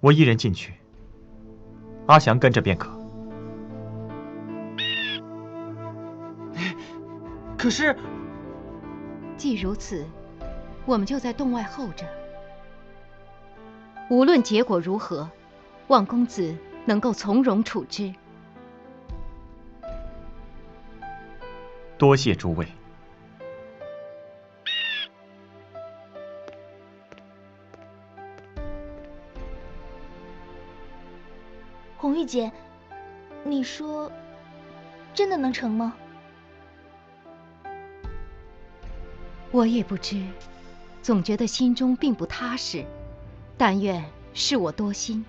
我一人进去，阿祥跟着便可。可是，既如此，我们就在洞外候着。无论结果如何，望公子能够从容处之。多谢诸位。红玉姐，你说真的能成吗？我也不知，总觉得心中并不踏实。但愿是我多心。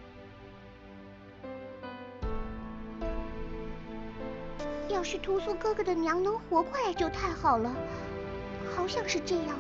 要是屠苏哥哥的娘能活过来就太好了，好像是这样啊。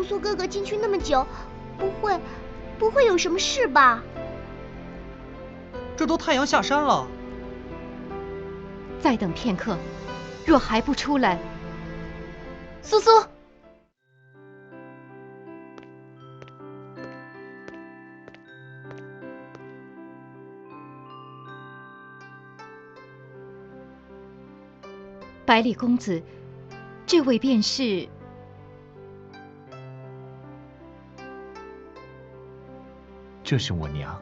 屠苏哥哥进去那么久，不会有什么事吧？这都太阳下山了。再等片刻，若还不出来，苏苏，百里公子，这位便是……这是我娘。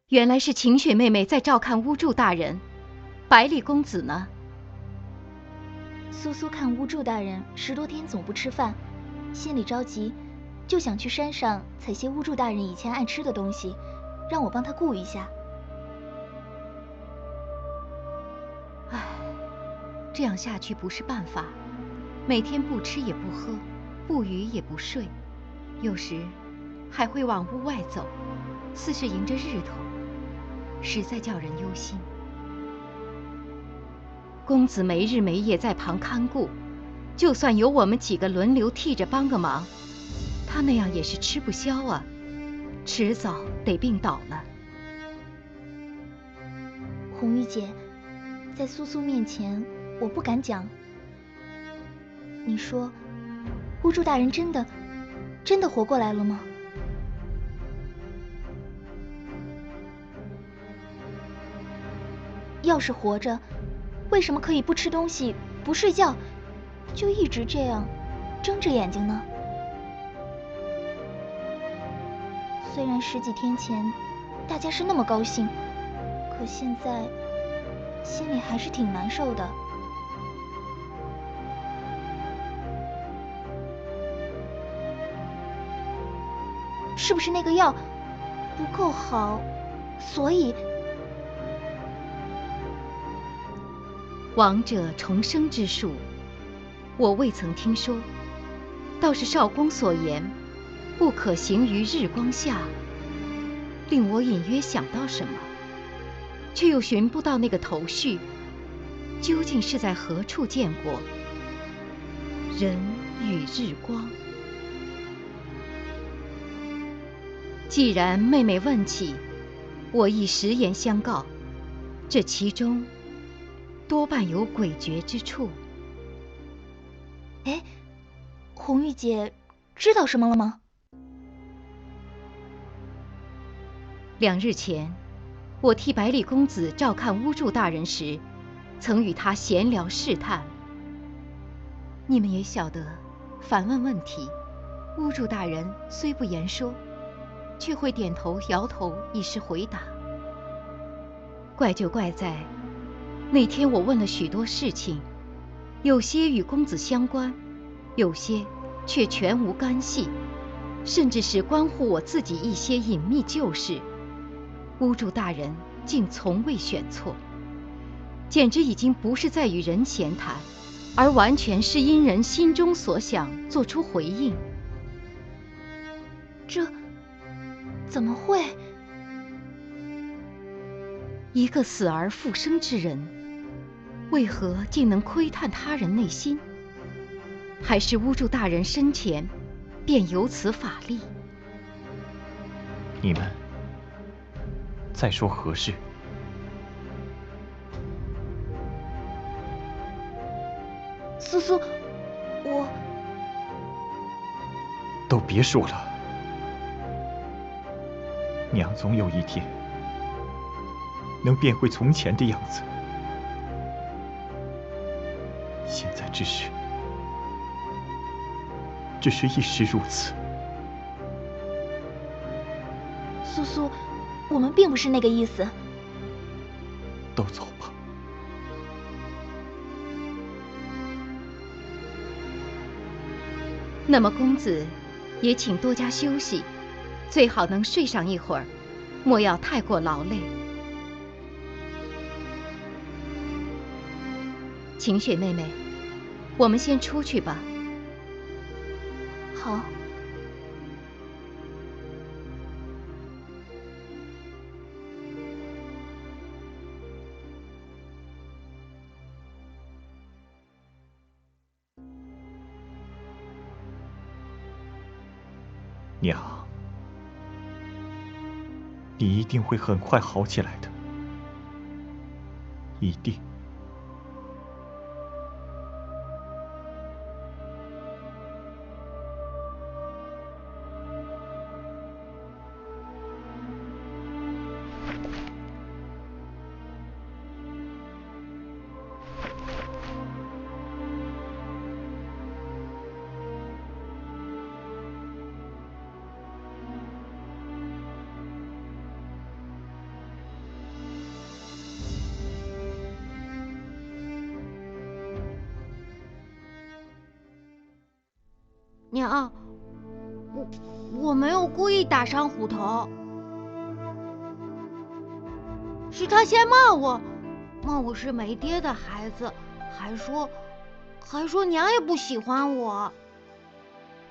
原来是晴雪妹妹在照看巫祝大人，百里公子呢？苏苏看巫祝大人10多天总不吃饭，心里着急，就想去山上采些巫祝大人以前爱吃的东西，让我帮他顾一下。唉，这样下去不是办法，每天不吃也不喝，不语也不睡，有时还会往屋外走，似是迎着日头，实在叫人忧心。公子没日没夜在旁看顾，就算有我们几个轮流替着帮个忙，他那样也是吃不消啊，迟早得病倒了。红玉姐，在苏苏面前我不敢讲。你说，巫祝大人真的活过来了吗？要是活着，为什么可以不吃东西、不睡觉，就一直这样睁着眼睛呢？虽然10几天前大家是那么高兴，可现在心里还是挺难受的。是不是那个药不够好，所以……亡者重生之术，我未曾听说，倒是少公所言，不可行于日光下，令我隐约想到什么，却又寻不到那个头绪，究竟是在何处见过？人与日光。既然妹妹问起，我亦实言相告，这其中多半有诡谲之处。哎，红玉姐知道什么了吗2日前，我替百里公子照看巫祝大人时，曾与他闲聊试探。你们也晓得，反问问题，巫祝大人虽不言说，却会点头摇头以示回答。怪就怪在那天我问了许多事情，有些与公子相关，有些却全无干系，甚至是关乎我自己一些隐秘旧事，巫祝大人竟从未选错，简直已经不是在与人闲谈，而完全是因人心中所想做出回应。这怎么会？一个死而复生之人，为何竟能窥探他人内心？还是巫祝大人生前便有此法力？你们在说何事？苏苏，我……都别说了，娘总有一天能变回从前的样子，现在只是一时如此。苏苏，我们并不是那个意思。都走吧。那么公子也请多加休息，最好能睡上一会儿，莫要太过劳累。晴雪妹妹，我们先出去吧。好。娘，你一定会很快好起来的，一定。娘，我没有故意打伤虎头，是他先骂我是没爹的孩子，还说娘也不喜欢我。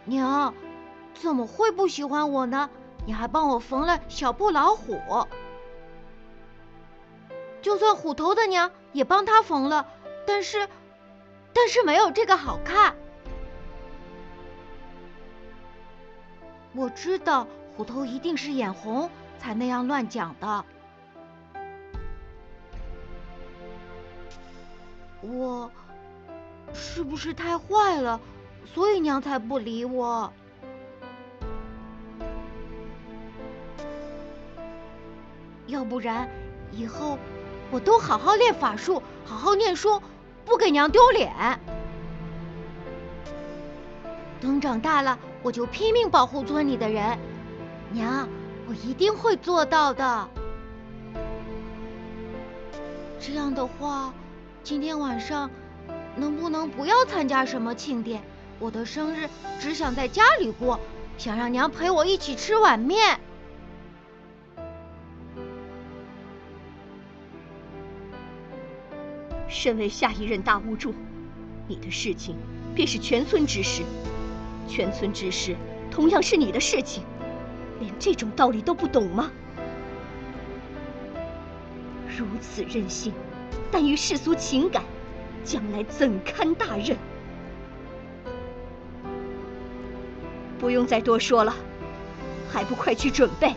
娘，怎么会不喜欢我呢？你还帮我缝了小布老虎，就算虎头的娘也帮他缝了，但是没有这个好看。我知道虎头一定是眼红才那样乱讲的。我是不是太坏了，所以娘才不理我？要不然以后我都好好练法术，好好念书，不给娘丢脸。等长大了，我就拼命保护村里的人。娘，我一定会做到的。这样的话，今天晚上能不能不要参加什么庆典？我的生日只想在家里过，想让娘陪我一起吃碗面。身为下一任大巫祝，你的事情便是全村之事，全村之事同样是你的事情，连这种道理都不懂吗？如此任性，耽于世俗情感，将来怎堪大任？不用再多说了，还不快去准备？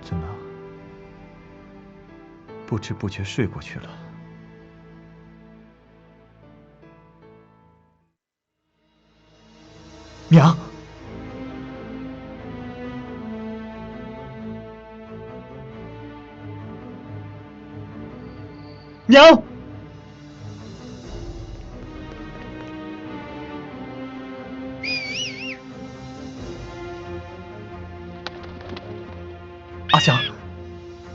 怎么，不知不觉睡过去了？娘，娘，阿香，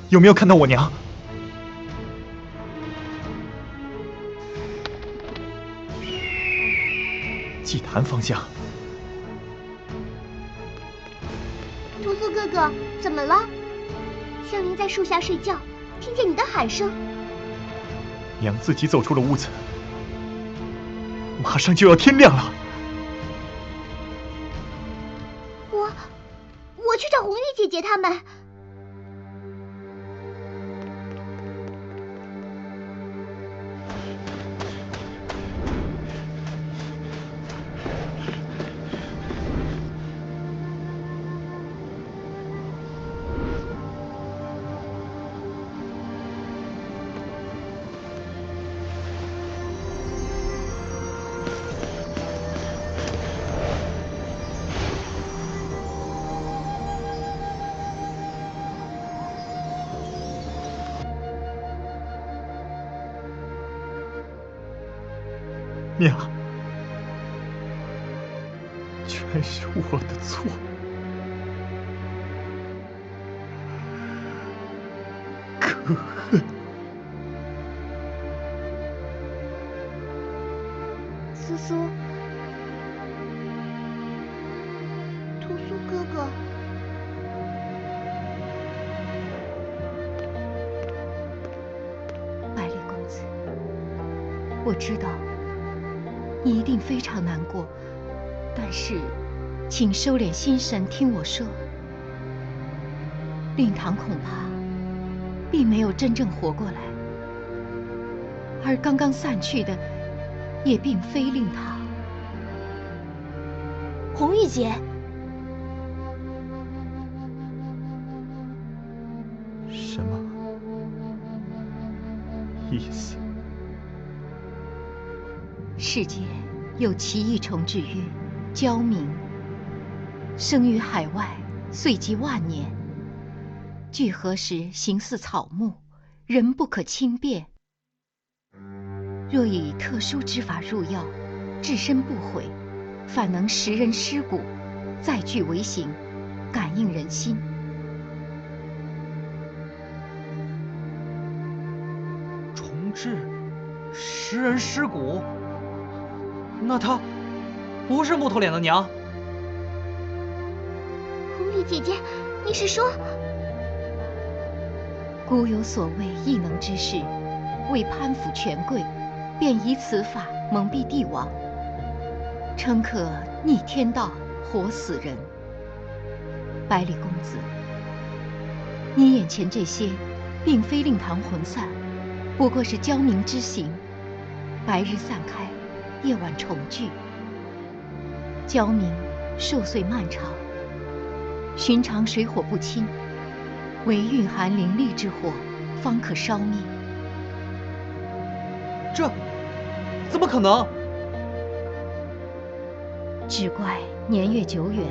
有没有看到我娘？祭坛方向。屠苏哥哥，怎么了？香菱在树下睡觉，听见你的喊声。娘自己走出了屋子，马上就要天亮了。我去找红玉姐姐他们。娘，全是我的错。可恨！苏苏，屠苏哥哥。百里公子，我知道你一定非常难过，但是请收敛心神，听我说。令堂恐怕并没有真正活过来，而刚刚散去的也并非令堂。红玉姐，什么意思？世界有奇异虫之曰蛟冥，生于海外，岁及万年。聚合时形似草木，人不可轻便。若以特殊之法入药，至身不毁，反能食人尸骨，再聚为形，感应人心。重置，食人尸骨？那她不是木头脸的娘？红玉姐姐，你是说？古有所谓异能之士，为攀附权贵，便以此法蒙蔽帝王，称可逆天道，活死人。百里公子，你眼前这些，并非令堂魂散，不过是蛟冥之形，白日散开，夜晚重聚。蛟冥寿岁漫长，寻常水火不侵，唯蕴含灵力之火，方可烧灭。这怎么可能？只怪年月久远，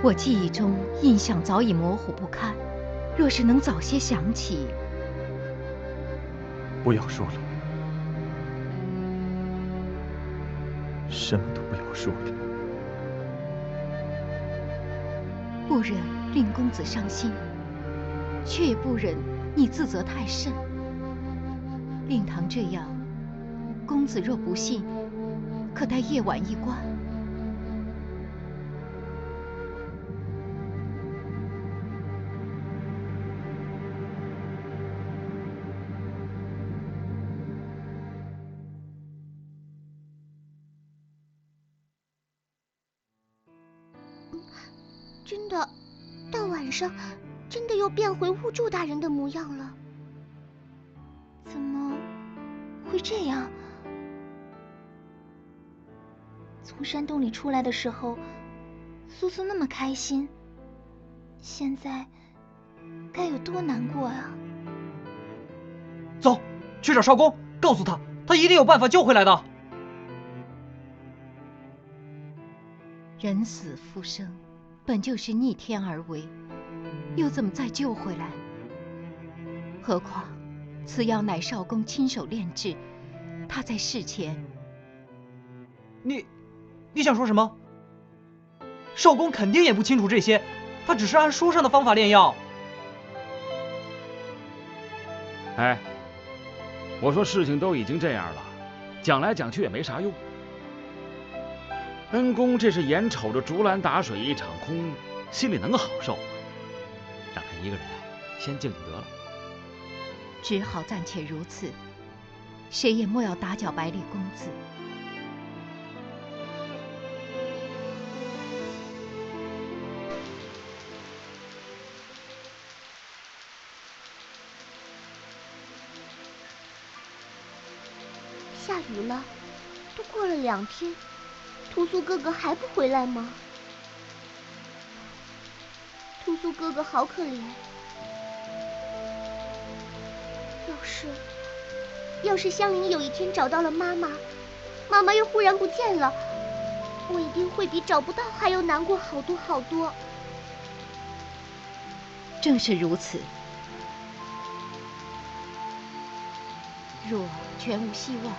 我记忆中印象早已模糊不堪。若是能早些想起。不要说了，什么都不要说了。不忍令公子伤心，却也不忍你自责太甚。令堂这样，公子若不信，可待夜晚一观。真的，到晚上，真的又变回巫祝大人的模样了。怎么会这样？从山洞里出来的时候，苏苏那么开心，现在该有多难过啊！走，去找少公，告诉他，他一定有办法救回来的。人死复生，本就是逆天而为，又怎么再救回来？何况此药乃少公亲手炼制，他在世前……你想说什么？少公肯定也不清楚这些，他只是按书上的方法炼药。哎，我说事情都已经这样了，讲来讲去也没啥用。恩公这是眼瞅着竹篮打水一场空，心里能好受吗？让他一个人先静静得了。只好暂且如此，谁也莫要打搅百里公子。下雨了，都过了2天，屠苏哥哥还不回来吗？屠苏哥哥好可怜。要是香菱有一天找到了妈妈，妈妈又忽然不见了，我一定会比找不到还要难过好多好多。正是如此。若全无希望，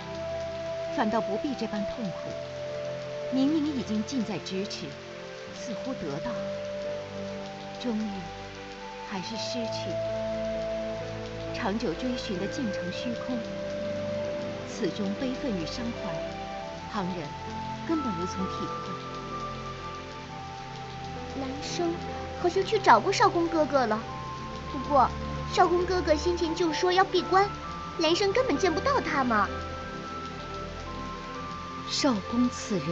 反倒不必这般痛苦。明明已经近在咫尺，似乎得到，终于还是失去。长久追寻的竟成虚空，此中悲愤与伤怀，旁人根本无从体会。兰生好像去找过少公哥哥了，不过少公哥哥先前就说要闭关，兰生根本见不到他嘛。少公此人，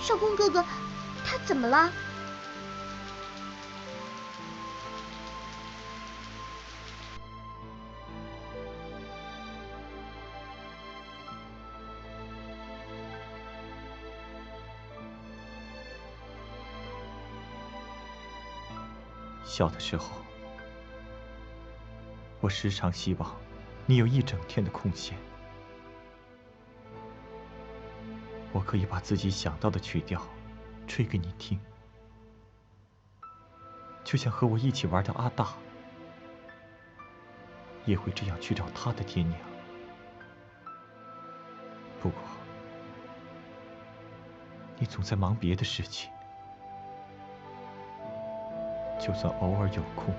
少公哥哥，他怎么了？小的时候，我时常希望你有一整天的空闲，我可以把自己想到的曲调吹给你听，就像和我一起玩的阿大也会这样去找他的爹娘。不过，你总在忙别的事情，就算偶尔有空，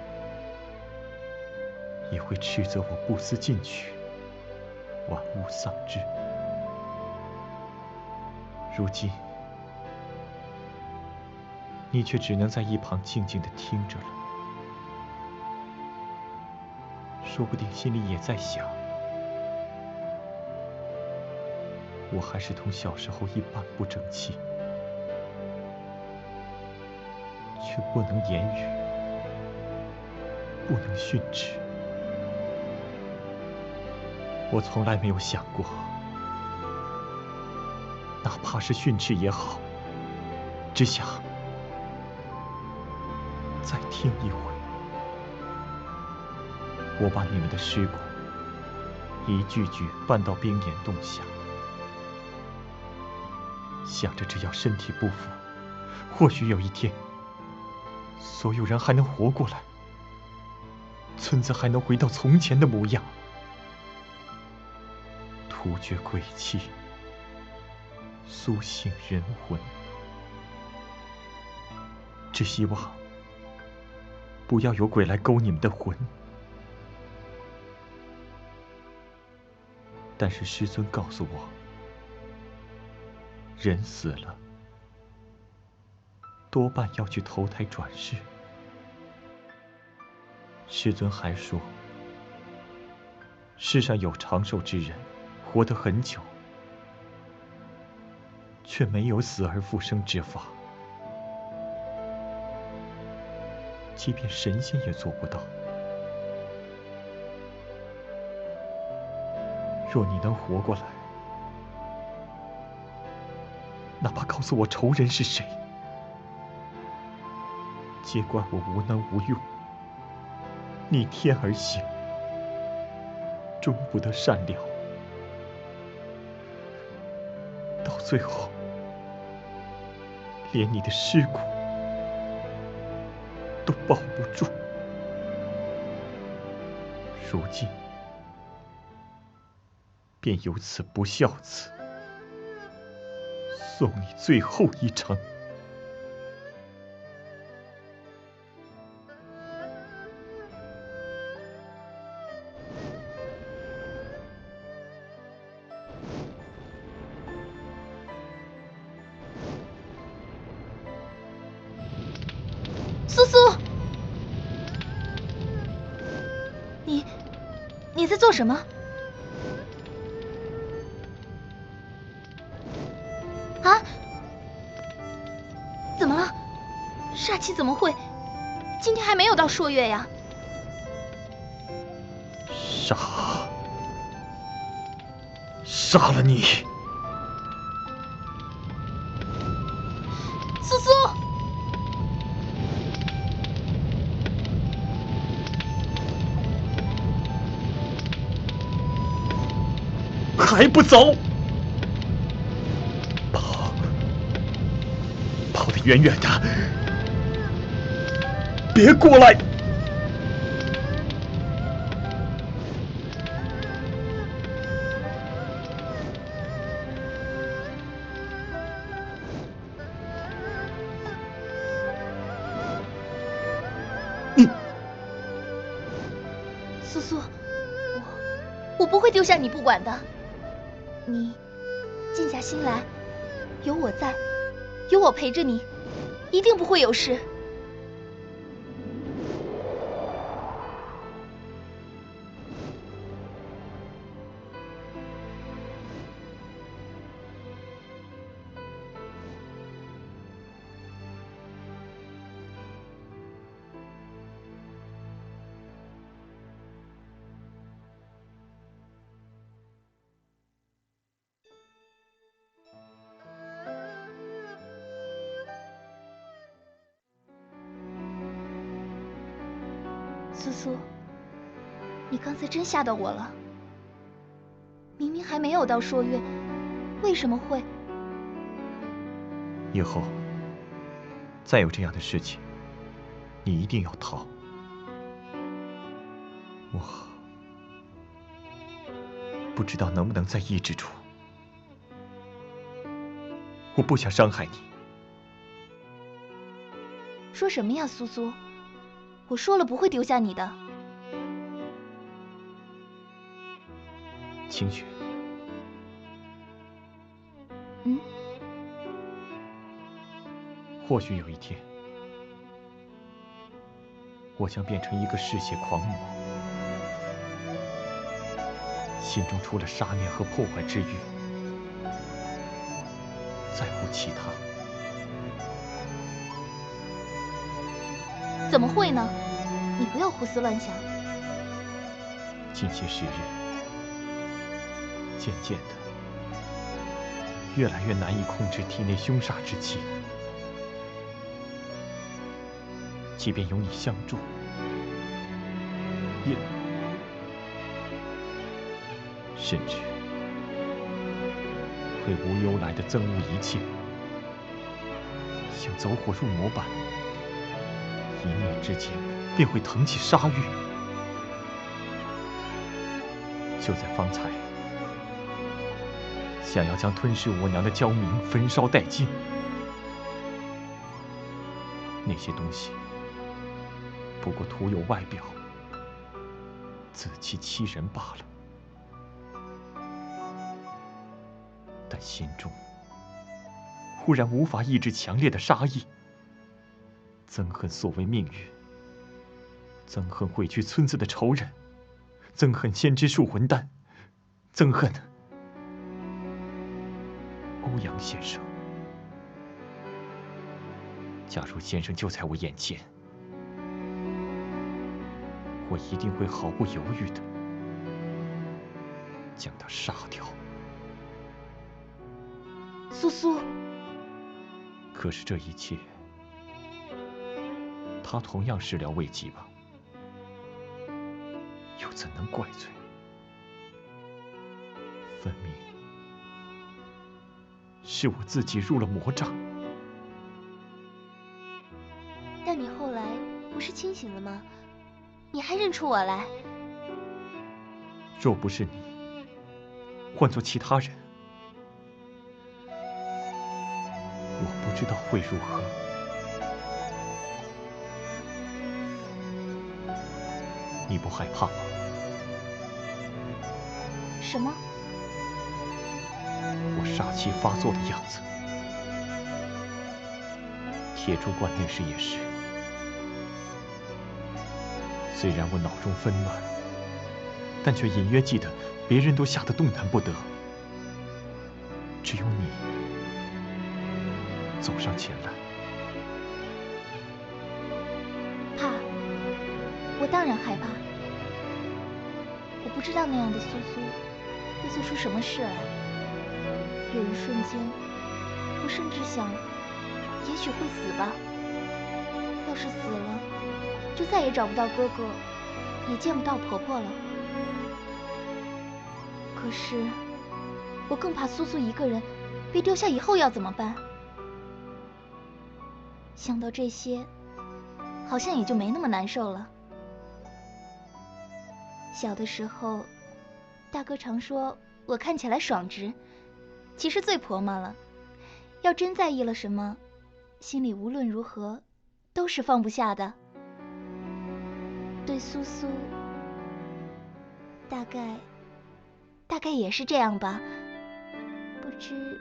也会斥责我不思进取，玩物丧志。如今，你却只能在一旁静静地听着了，说不定心里也在想，我还是同小时候一般不争气，却不能言语，不能训斥。我从来没有想过，哪怕是训斥也好，只想再听一回。我把你们的尸骨一具具搬到冰岩洞下，想着只要身体不腐，或许有一天，所有人还能活过来，村子还能回到从前的模样，突厥鬼气，苏醒人魂。只希望不要有鬼来勾你们的魂。但是师尊告诉我，人死了，多半要去投胎转世。师尊还说，世上有长寿之人，活得很久，却没有死而复生之法。即便神仙也做不到。若你能活过来，哪怕告诉我仇人是谁，皆怪我无能无用，逆天而行，终不得善了。到最后，连你的尸骨都保不住。如今便由此不孝子，送你最后一程。苏苏，你在做什么？啊？怎么了？煞气怎么会？今天还没有到朔月呀。杀了你！苏苏，还不走？跑得远远的，别过来！苏苏，我不会丢下你不管的。静下心来，有我在，有我陪着你，一定不会有事。苏苏，你刚才真吓到我了。明明还没有到朔月，为什么会？以后再有这样的事情，你一定要逃。我不知道能不能再抑制住，我不想伤害你。说什么呀，苏苏？我说了不会丢下你的。清雪，或许有一天，我将变成一个嗜血狂魔，心中除了杀念和破坏之欲，再无其他。怎么会呢？你不要胡思乱想。近些时日，渐渐的，越来越难以控制体内凶煞之气。即便有你相助，也甚至会无由来的憎恶一切，像走火入魔般，一念之间便会腾起杀欲。就在方才，想要将吞噬我娘的焦冥焚烧殆尽。那些东西不过徒有外表，自欺欺人罢了。但心中忽然无法抑制强烈的杀意，憎恨所谓命运，憎恨毁去村子的仇人，憎恨先知树魂丹，憎恨欧阳先生。假如先生就在我眼前，我一定会毫不犹豫地将他杀掉。苏苏，可是这一切，他同样始料未及吧？又怎能怪罪？分明是我自己入了魔障。但你后来不是清醒了吗？你还认出我来？若不是你，换做其他人，我不知道会如何。你不害怕吗？什么？我杀气发作的样子。铁柱观那时也是。虽然我脑中纷乱，但却隐约记得别人都吓得动弹不得，只有你走上前来。怕？我当然害怕。我不知道那样的苏苏会做出什么事来。有一瞬间，我甚至想，也许会死吧。要是死了，就再也找不到哥哥，也见不到婆婆了。可是，我更怕苏苏一个人被丢下以后要怎么办？想到这些，好像也就没那么难受了。小的时候，大哥常说我看起来爽直，其实最婆妈了。要真在意了什么，心里无论如何都是放不下的。对苏苏，大概也是这样吧。不知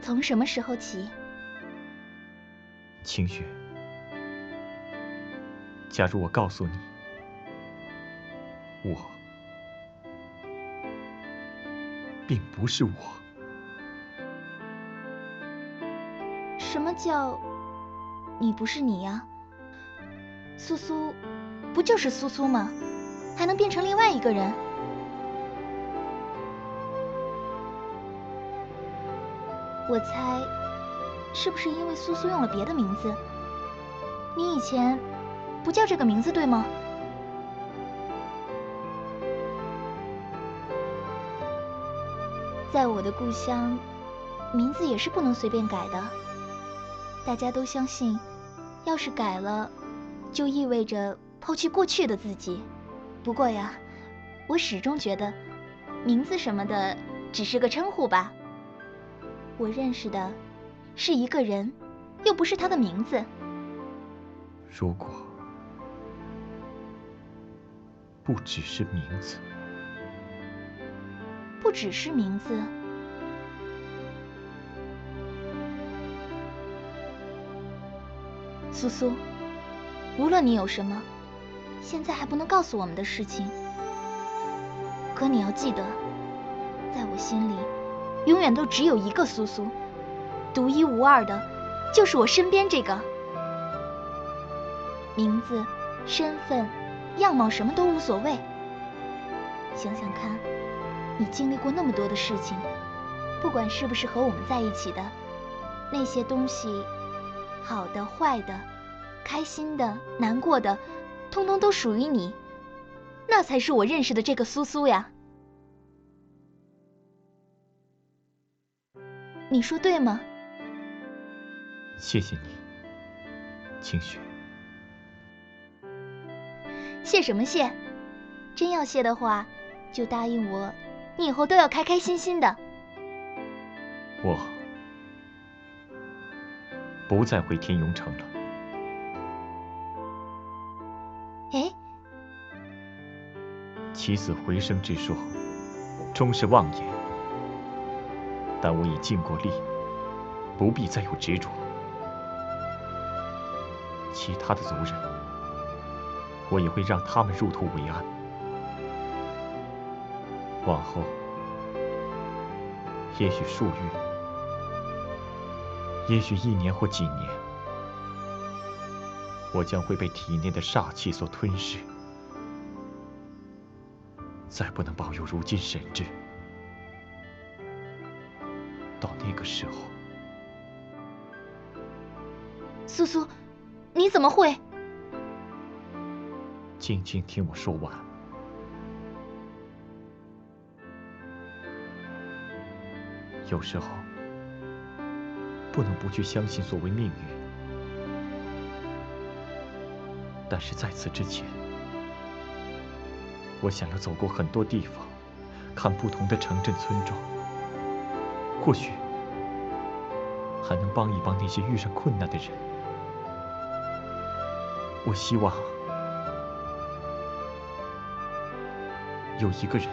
从什么时候起，清雪，假如我告诉你，我并不是我。什么叫你不是你呀？苏苏不就是苏苏吗？还能变成另外一个人？我猜，是不是因为苏苏用了别的名字？你以前不叫这个名字对吗？在我的故乡，名字也是不能随便改的。大家都相信，要是改了，就意味着抛弃过去的自己。不过呀，我始终觉得，名字什么的只是个称呼吧。我认识的是一个人，又不是他的名字。如果不只是名字，不只是名字，苏苏，无论你有什么现在还不能告诉我们的事情，可你要记得，在我心里永远都只有一个苏苏，独一无二的就是我身边这个。名字、身份、样貌什么都无所谓。想想看，你经历过那么多的事情，不管是不是和我们在一起的，那些东西，好的、坏的、开心的、难过的，通通都属于你，那才是我认识的这个苏苏呀。你说对吗？谢谢你，清雪。谢什么谢？真要谢的话，就答应我，你以后都要开开心心的。我不再回天永城了。哎，起死回生之说，终是妄言。但我已尽过力，不必再有执着。其他的族人，我也会让他们入土为安。往后，也许数月，也许1年或几年，我将会被体内的煞气所吞噬，再不能保有如今神智。到那个时候，苏苏，你怎么会？静静听我说完。有时候，不能不去相信所谓命运，但是在此之前，我想要走过很多地方，看不同的城镇村庄，或许还能帮一帮那些遇上困难的人。我希望有一个人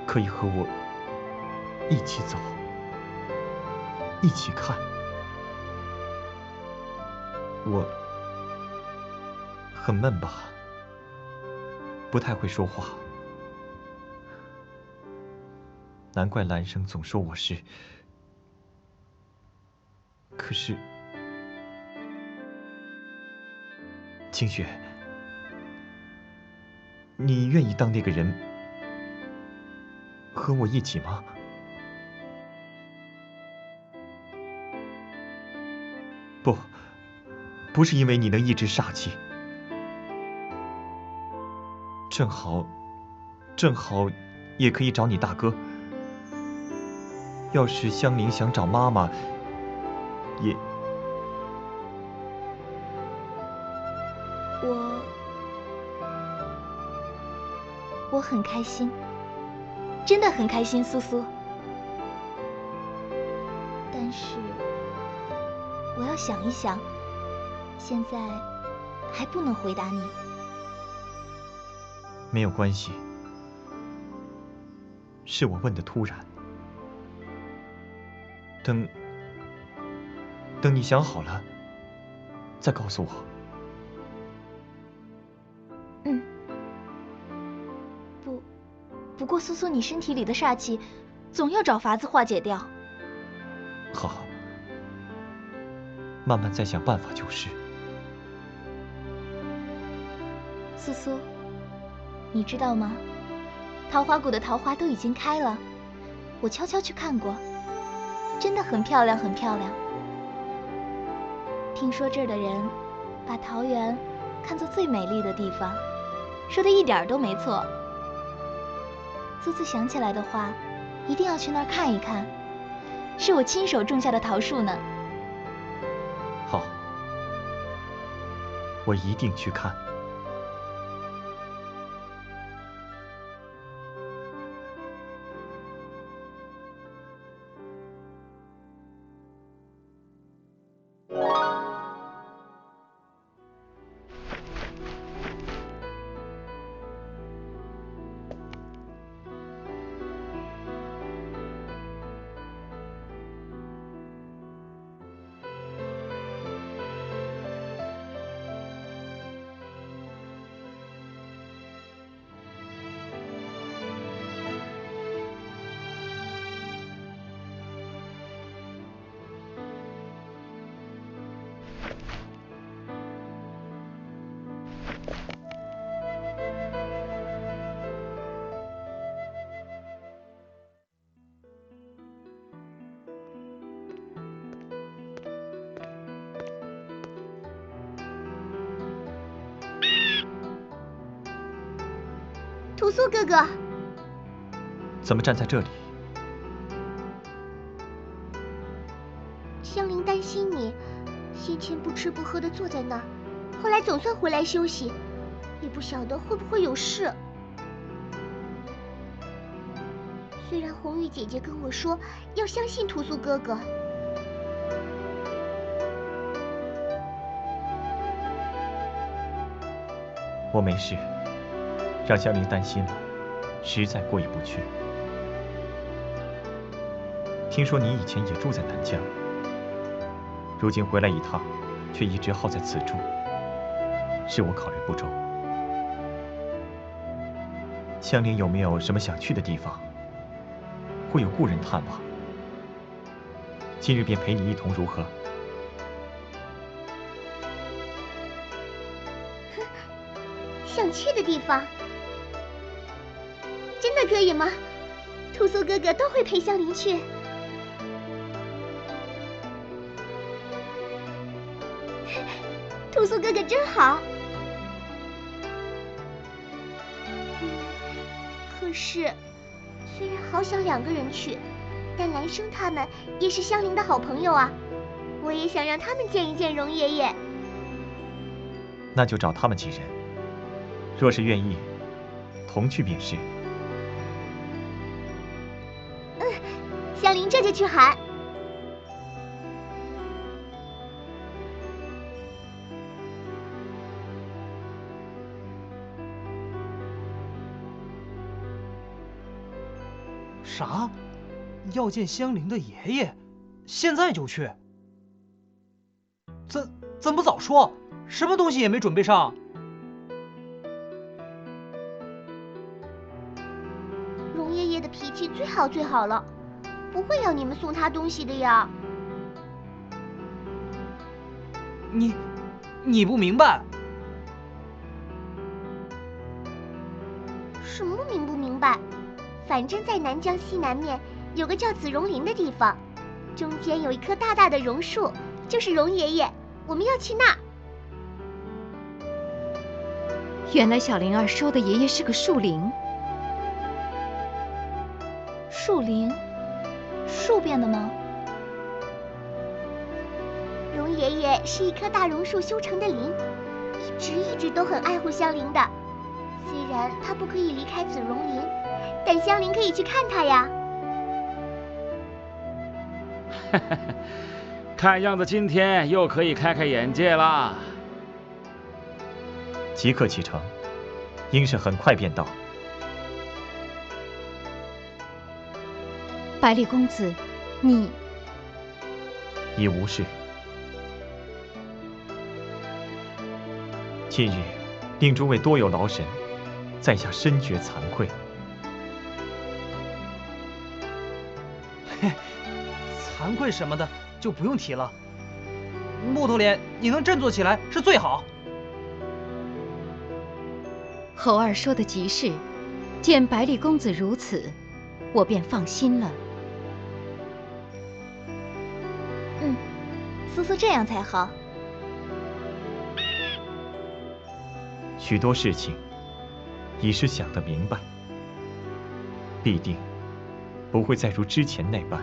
可以和我一起走，一起看。我很闷吧，不太会说话，难怪兰生总说我是。可是，清雪，你愿意当那个人和我一起吗？不，不是因为你能抑制煞气，正好也可以找你大哥。要是香菱想找妈妈，也……我很开心，真的很开心，苏苏。但是我要想一想，现在还不能回答你。没有关系，是我问的突然。等你想好了，再告诉我。不过苏苏，你身体里的煞气，总要找法子化解掉。好，慢慢再想办法就是。苏苏，你知道吗？桃花谷的桃花都已经开了，我悄悄去看过，真的很漂亮，很漂亮。听说这儿的人把桃源看作最美丽的地方，说的一点都没错。苏苏想起来的话，一定要去那儿看一看，是我亲手种下的桃树呢。好，我一定去看。屠苏哥哥，怎么站在这里？香菱担心你，先前不吃不喝的坐在那儿，后来总算回来休息，也不晓得会不会有事。虽然红玉姐姐跟我说要相信屠苏哥哥，我没事，让香菱担心了，实在过意不去。听说你以前也住在南疆，如今回来一趟，却一直耗在此处，是我考虑不周。香菱有没有什么想去的地方？会有故人探望，今日便陪你一同，如何？想去的地方，真的可以吗？屠苏哥哥都会陪香菱去。屠苏哥哥真好。可是，虽然好想两个人去，但兰生他们也是香菱的好朋友啊，我也想让他们见一见荣爷爷。那就找他们几人，若是愿意，同去便是。香菱这就去喊。啥？要见香菱的爷爷？现在就去？怎不早说？什么东西也没准备上。荣爷爷的脾气最好最好了，不会要你们送他东西的呀。你不明白？什么明不明白？反正在南疆西南面有个叫紫榕林的地方，中间有一棵大大的榕树，就是荣爷爷，我们要去那儿。原来小灵儿说的爷爷是个树灵。树灵？树变的吗？荣爷爷是一棵大榕树修成的林，一直都很爱护香菱的。虽然他不可以离开紫榕林，但香菱可以去看他呀。看样子今天又可以开开眼界啦。即刻启程，应是很快便到。百里公子，你已无事。近日，令诸位多有劳神，在下深觉惭愧。嘿，惭愧什么的就不用提了。木头脸，你能振作起来是最好。侯二说的极是，见百里公子如此，我便放心了。苏苏这样才好。许多事情已是想得明白，必定不会再如之前那般